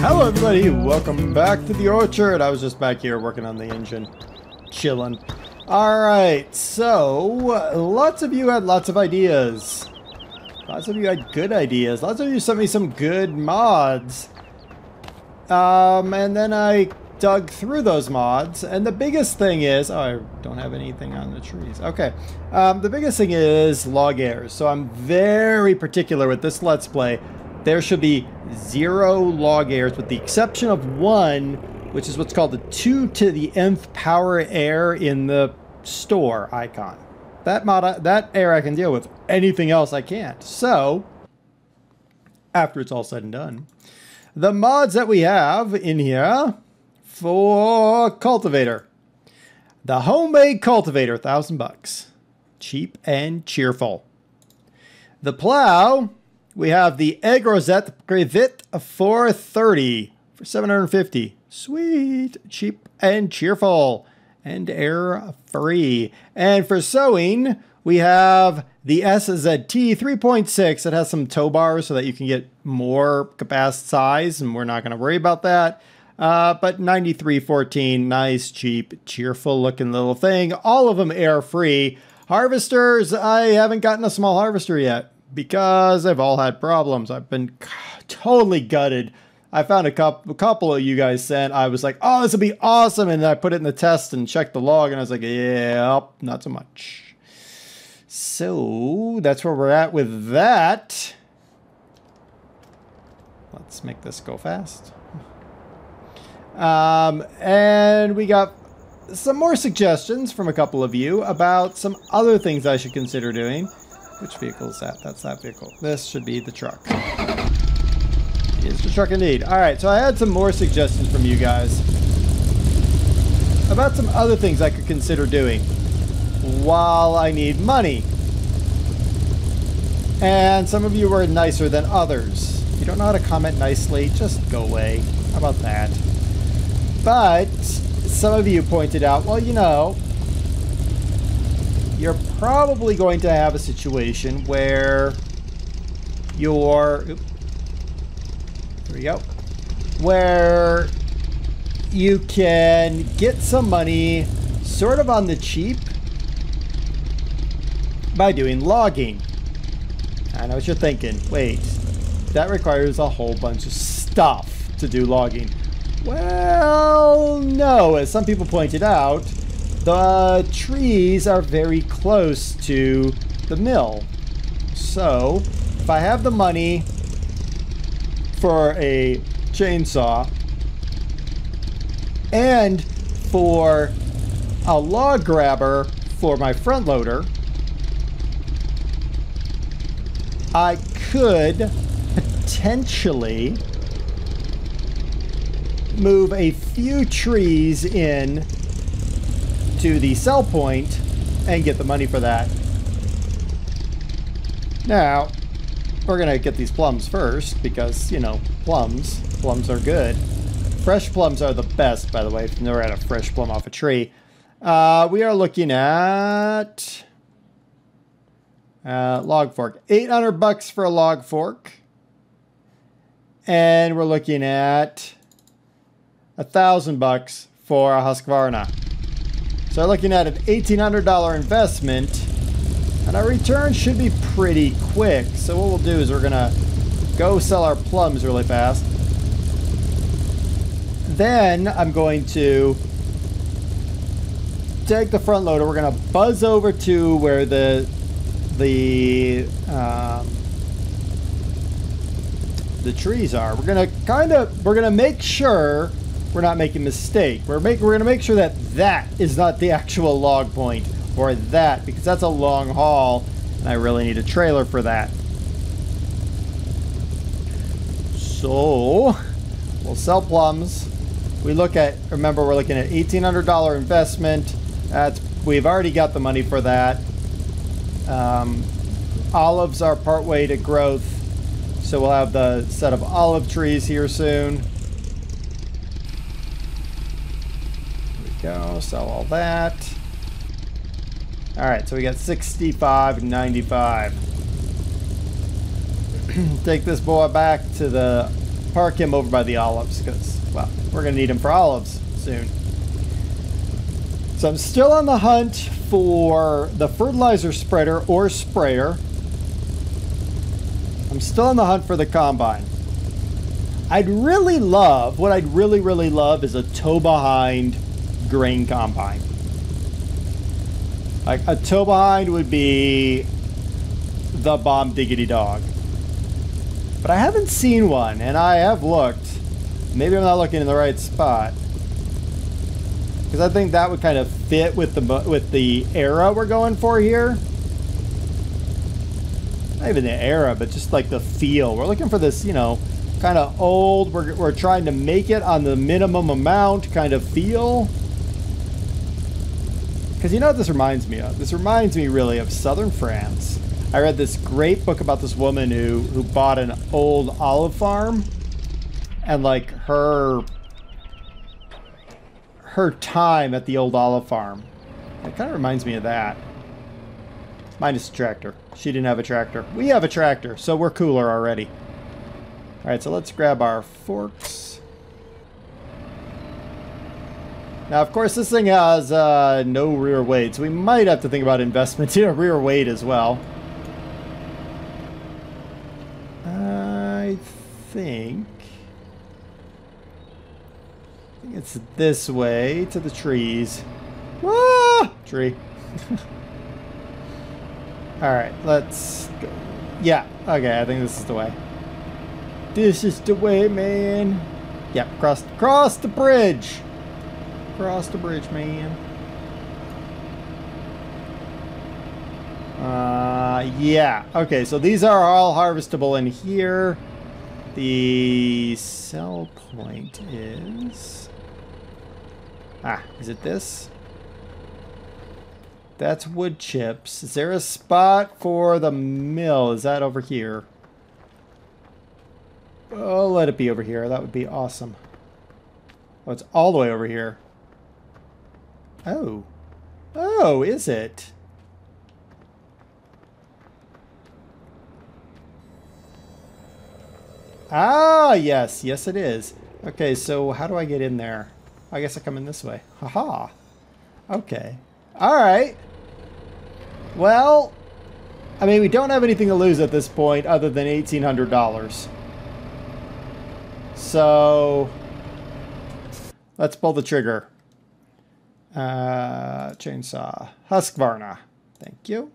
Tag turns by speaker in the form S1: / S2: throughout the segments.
S1: Hello everybody, welcome back to the orchard. I was just back here working on the engine, chilling. Alright, so lots of you had lots of ideas. Lots of you had good ideas. Lots of you sent me some good mods. And then I dug through those mods, and the biggest thing is, oh, I don't have anything on the trees. Okay, the biggest thing is log errors. So I'm very particular with this Let's Play. There should be 0 log errors, with the exception of one, which is what's called the 2 to the nth power error in the store icon. That error I can deal with. Anything else I can't. So, after it's all said and done, the mods that we have in here for cultivator. The homemade cultivator, $1,000. Cheap and cheerful. The plow, we have the Egg Rosette Brevet 430 for $750. Sweet, cheap and cheerful, and error free. And for sewing, we have the SZT 3.6. It has some tow bars so that you can get more capacity size, and we're not going to worry about that. But 9314, nice, cheap, cheerful looking little thing. All of them error free. Harvesters, I haven't gotten a small harvester yet because I've all had problems. I've been totally gutted. I found a couple of you guys sent. I was like, oh, this would be awesome. And then I put it in the test and checked the log, and I was like, yeah, not so much. So that's where we're at with that. Let's make this go fast. And we got some more suggestions from a couple of you about some other things I should consider doing. Which vehicle is that? That's that vehicle. This should be the truck. It is the truck indeed. Alright, so I had some more suggestions from you guys about some other things I could consider doing while I need money. And some of you were nicer than others. If you don't know how to comment nicely, just go away. How about that? But some of you pointed out, well, you know, you're probably going to have a situation where you're, here we go, where you can get some money sort of on the cheap by doing logging. I know what you're thinking. Wait, that requires a whole bunch of stuff to do logging. Well, no, as some people pointed out, the trees are very close to the mill. So, if I have the money for a chainsaw and for a log grabber for my front loader, I could potentially move a few trees in to the sell point and get the money for that. Now, we're gonna get these plums first because, you know, plums are good. Fresh plums are the best, by the way, if you've never had a fresh plum off a tree. We are looking at log fork. $800 for a log fork. And we're looking at $1,000 for a Husqvarna. So looking at an $1,800 investment, and our return should be pretty quick. So what we'll do is we're gonna go sell our plums really fast. Then I'm going to take the front loader. We're gonna buzz over to where the trees are. We're gonna make sure we're not making a mistake. We're gonna make sure that that is not the actual log point, or that, because that's a long haul and I really need a trailer for that. So we'll sell plums. We look at, remember, we're looking at $1,800 investment. We've already got the money for that. Olives are part way to growth, so we'll have the set of olive trees here soon. Go sell all that. All right, so we got 65.95. Take this boy back to the park him over by the olives because, well, we're going to need him for olives soon. So I'm still on the hunt for the fertilizer spreader or sprayer. I'm still on the hunt for the combine. I'd really love, what I'd really, really love is a tow behind grain combine. Like a tow behind would be the bomb diggity dog. But I haven't seen one, and I have looked. Maybe I'm not looking in the right spot. Because I think that would kind of fit with the era we're going for here. Not even the era, but just like the feel. We're looking for this, you know, kind of old, we're trying to make it on the minimum amount kind of feel. Because you know what this reminds me of? This reminds me really of southern France. I read this great book about this woman who bought an old olive farm. And like her time at the old olive farm. It kind of reminds me of that. Minus a tractor. She didn't have a tractor. We have a tractor, so we're cooler already. Alright, so let's grab our forks. Now, of course, this thing has no rear weight, so we might have to think about investment in a rear weight as well. I think it's this way to the trees. Ah! Tree. Alright, let's go. Yeah, okay, I think this is the way. This is the way, man. Yeah, cross the bridge. Cross the bridge, man. Yeah. Okay, so these are all harvestable in here. The sell point is... is it this? That's wood chips. Is there a spot for the mill? Is that over here? Oh, let it be over here. That would be awesome. Oh, it's all the way over here. Oh. Oh, is it? Ah, yes. Yes, it is. Okay, so how do I get in there? I guess I come in this way. Haha. Okay. All right. Well, I mean, we don't have anything to lose at this point other than $1,800. So, let's pull the trigger. Chainsaw. Husqvarna. Thank you.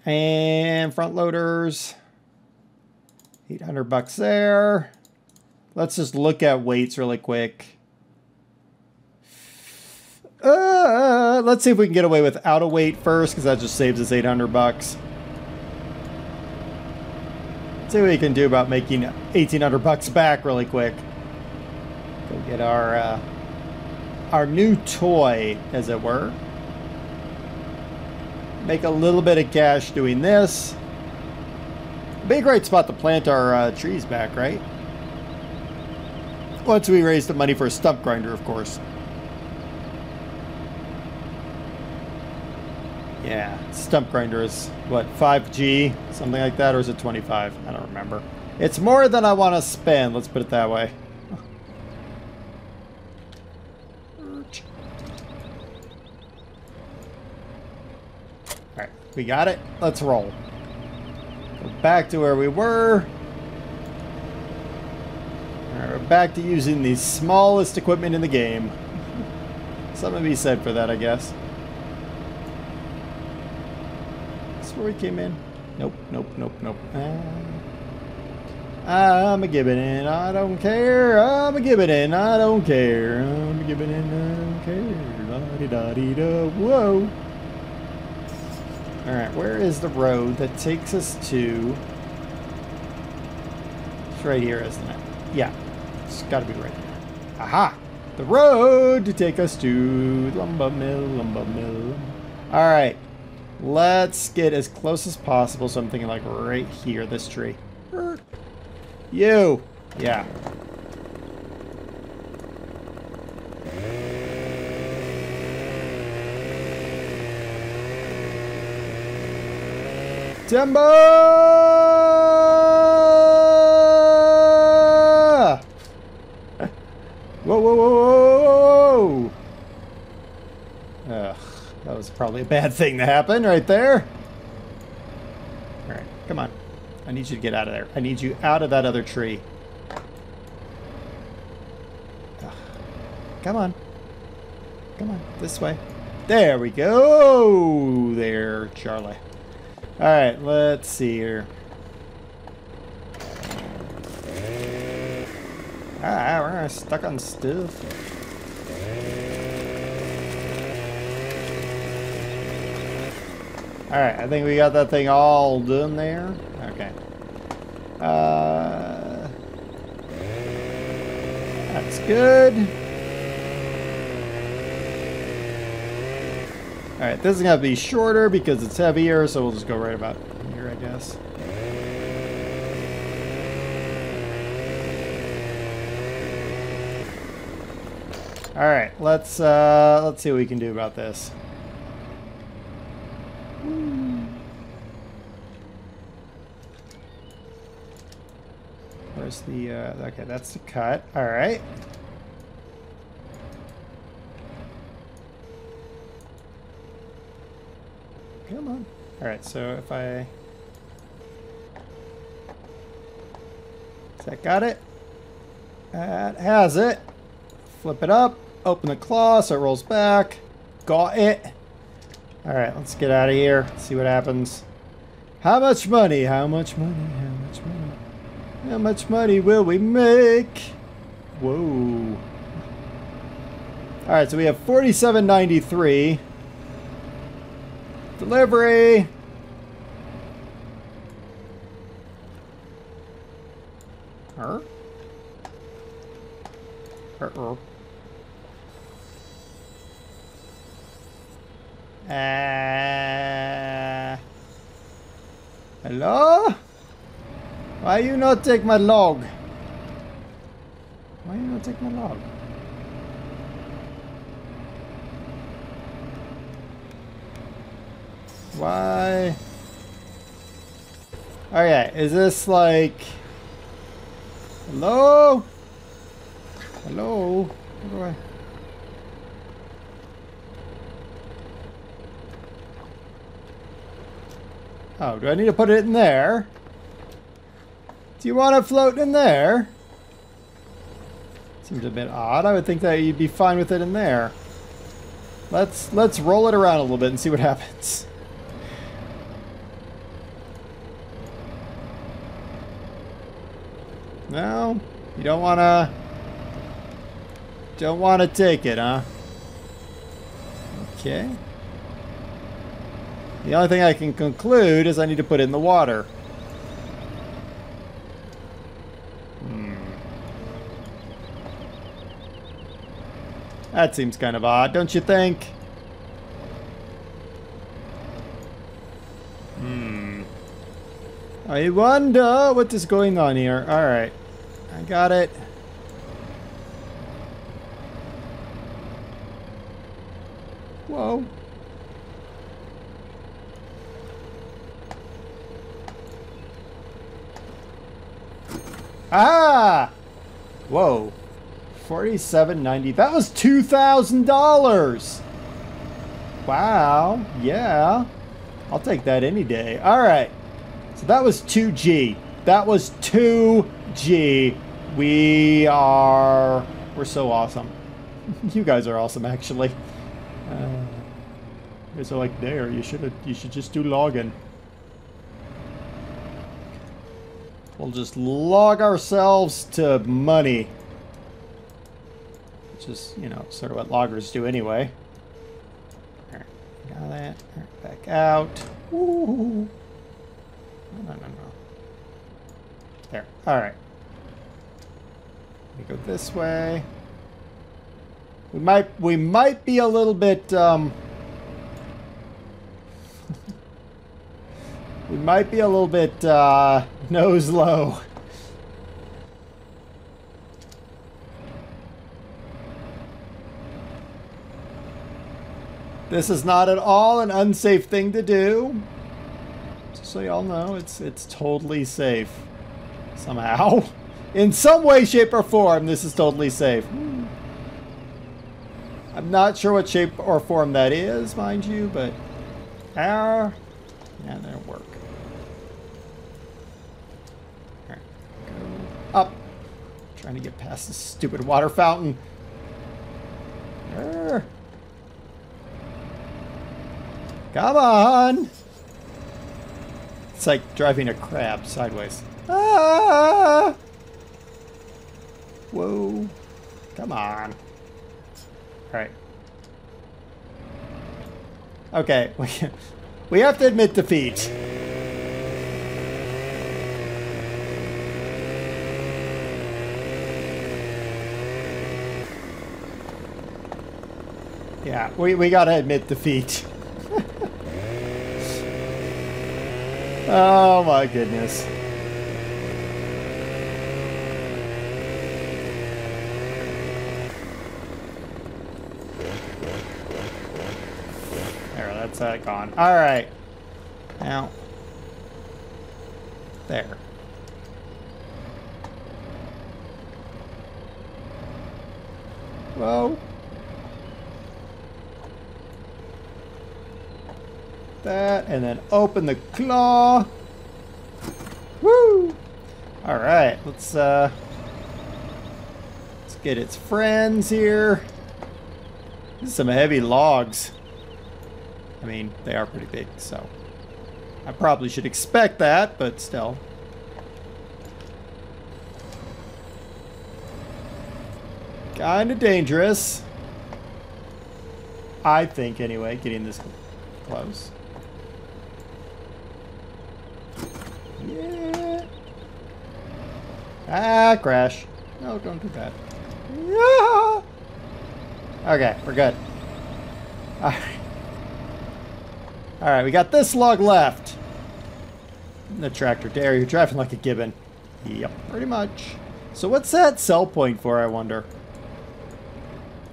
S1: And front loaders. $800 there. Let's just look at weights really quick. Let's see if we can get away without a weight first, because that just saves us $800. Let's see what we can do about making $1,800 back really quick. Go get our new toy, as it were. Make a little bit of cash doing this. Be a great spot to plant our trees back, right? Once we raise the money for a stump grinder, of course. Yeah, stump grinder is, what, 5G? Something like that, or is it 25? I don't remember. It's more than I want to spend, let's put it that way. Alright, we got it. Let's roll. Go back to where we were. Alright, we're back to using the smallest equipment in the game. Something to be said for that, I guess. Where we came in. Nope, nope, nope, nope. I'm a giving in, I don't care. I'm a giving in, I don't care. I'm a giving in, I don't care. La-di-da-di-da. Whoa. Alright, where is the road that takes us to... It's right here, isn't it? Yeah. It's gotta be right here. Aha! The road to take us to Lumber Mill, Lumber Mill. Alright. Let's get as close as possible, so I'm thinking like right here, this tree. You! Yeah. Timber! probably a bad thing to happen right there. Alright, come on. I need you to get out of there. I need you out of that other tree. Ugh. Come on. Come on, this way. There we go! There, Charlie. Alright, let's see here. Ah, we're stuck on stuff. Alright, I think we got that thing all done there. Okay. That's good. Alright, this is going to be shorter because it's heavier, so we'll just go right about here, I guess. Alright, let's see what we can do about this. Where's the, okay, that's the cut. Alright. Come on. Alright, so if I... Has that got it? That has it. Flip it up. Open the claw so it rolls back. Got it. Alright, let's get out of here. See what happens. How much money? How much money? How much money? How much money will we make? Whoa. Alright, so we have $47.93. Delivery. Hello? Why you not take my log? Why you not take my log? Why? Okay, is this like... Hello? Hello? What do I... Oh, do I need to put it in there? Do you want it floating in there? Seems a bit odd. I would think that you'd be fine with it in there. Let's roll it around a little bit and see what happens. No? You don't wanna take it, huh? Okay. The only thing I can conclude is I need to put it in the water. That seems kind of odd, don't you think? I wonder what is going on here. Alright. I got it. Whoa. Ah! Whoa. $47.90. That was $2,000! Wow. Yeah. I'll take that any day. Alright. So that was 2G. That was 2G. We're so awesome. You guys are awesome, actually. You guys are like, there, you should just do login. We'll just log ourselves to money. Which is, you know, sort of what loggers do anyway. Alright, got that. Alright, back out. Ooh. No. There. Alright. We go this way. We might be a little bit, we might be a little bit, nose low. This is not at all an unsafe thing to do. Just so y'all know, it's totally safe. Somehow. In some way, shape, or form, this is totally safe. I'm not sure what shape or form that is, mind you, but... yeah, that didn't work. Alright, go up. Trying to get past this stupid water fountain. Come on! It's like driving a crab sideways. Ah! Whoa. Come on. Alright. Okay, we have to admit defeat. Yeah, we gotta admit defeat. Oh my goodness. There, that's gone. Alright. Now. There. Whoa. That, and then open the claw. Woo! Alright, let's get its friends here. This is some heavy logs. I mean, they are pretty big, so I probably should expect that, but still. Kinda dangerous. I think, anyway, getting this close. Yeah. Ah, crash. No, don't do that. Yeah. Okay, we're good. Alright. Alright, we got this log left. The tractor there, you're driving like a gibbon. Yep, pretty much. So what's that sell point for, I wonder?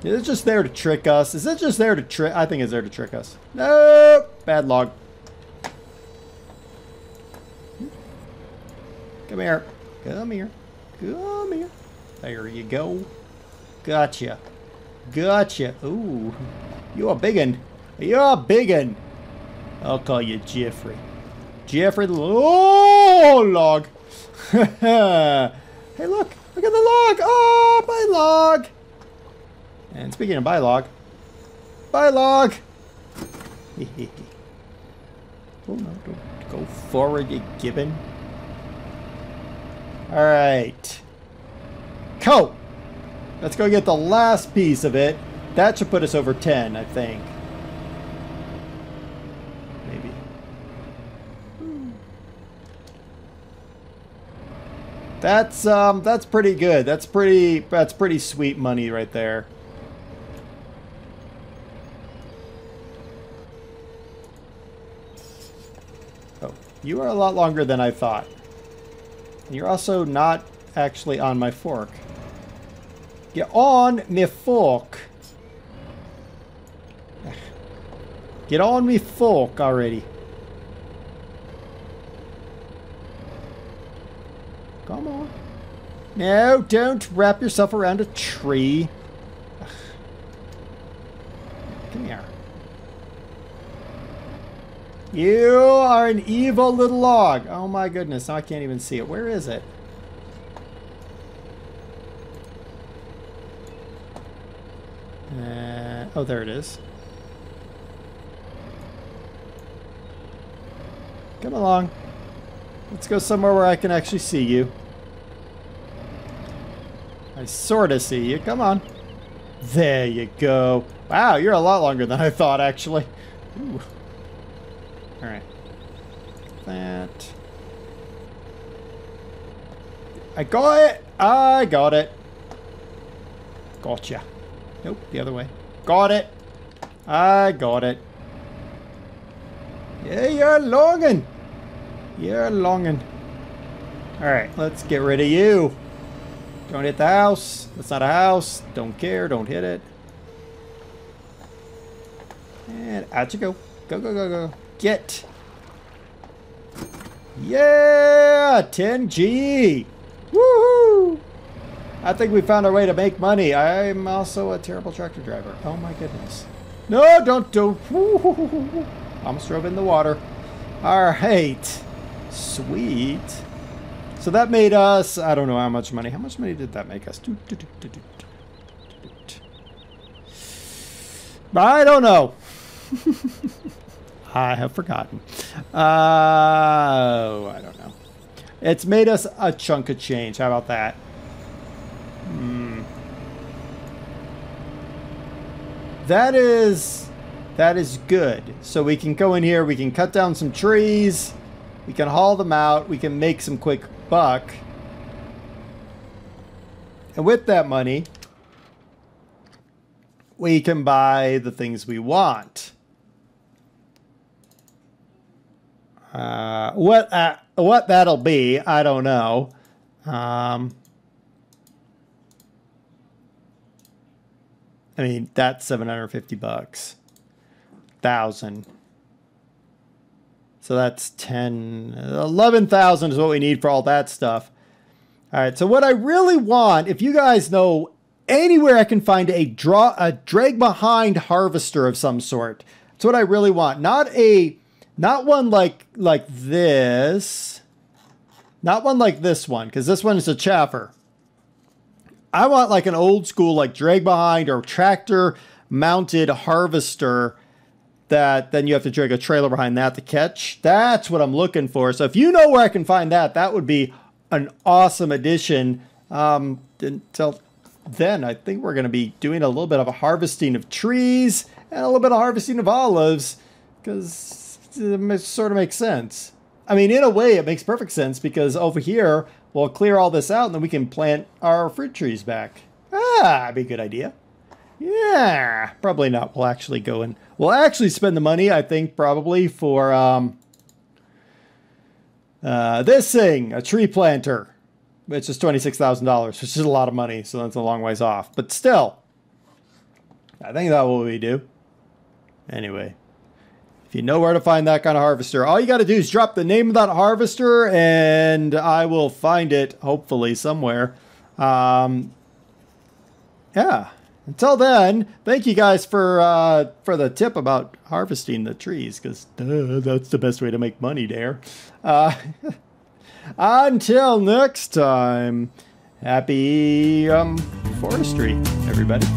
S1: Is it just there to trick us? Is it just there to trick? I think it's there to trick us. Nope! Bad log. Come here. Come here. Come here. There you go. Gotcha. Gotcha. Ooh. You a biggin. You a biggin. I'll call you Jeffrey. Jeffrey the log. Hey, look. Look at the log. Oh, my log. And speaking of bylog. Bylog. Oh, no. Don't go forward, you gibbon. Alright. Go! Let's go get the last piece of it. That should put us over 10, I think. Maybe. That's pretty good. That's pretty sweet money right there. Oh, you are a lot longer than I thought. You're also not actually on my fork. Get on me fork. Get on me fork already. Come on. No, don't wrap yourself around a tree. Come here. You are an evil little log. Oh my goodness, now I can't even see it. Where is it? Oh, there it is. Come along. Let's go somewhere where I can actually see you. I sort of see you. Come on. There you go. Wow, you're a lot longer than I thought, actually. Ooh. Alright. That. I got it! I got it. Gotcha. Nope, the other way. Got it. I got it. Yeah, you're longing. You're longing. Alright, let's get rid of you. Don't hit the house. That's not a house. Don't care. Don't hit it. And out you go. Go, go, go, go. Get. Yeah! 10G! Woohoo! I think we found our way to make money. I'm also a terrible tractor driver. Oh my goodness. No, don't. Almost drove in the water. All right. Sweet. So that made us, I don't know how much money. How much money did that make us? I don't know. I have forgotten. I don't know. It's made us a chunk of change. How about that? That is good. So we can go in here, we can cut down some trees, we can haul them out, we can make some quick buck. And with that money, we can buy the things we want. What that'll be, I don't know. I mean, that's 750 bucks. 1,000. So that's 11,000 is what we need for all that stuff. All right, so what I really want, if you guys know anywhere I can find a drag behind harvester of some sort, that's what I really want. Not one like this. Not one like this one, because this one is a chaffer. I want like an old school like drag behind or tractor mounted harvester that then you have to drag a trailer behind that to catch. That's what I'm looking for. So if you know where I can find that, that would be an awesome addition. Until then, I think we're going to be doing a little bit of a harvesting of trees and a little bit of harvesting of olives, because it sort of makes sense. I mean, in a way, it makes perfect sense, because over here, we'll clear all this out and then we can plant our fruit trees back. That'd be a good idea. Yeah, probably not. We'll actually go and we'll actually spend the money, I think, probably for this thing, a tree planter, which is $26,000, which is a lot of money, so that's a long ways off. But still, I think that's what we do. Anyway, if you know where to find that kind of harvester, all you got to do is drop the name of that harvester, and I will find it, hopefully, somewhere. Yeah. Until then, thank you guys for the tip about harvesting the trees, because that's the best way to make money there. Until next time, happy forestry, everybody.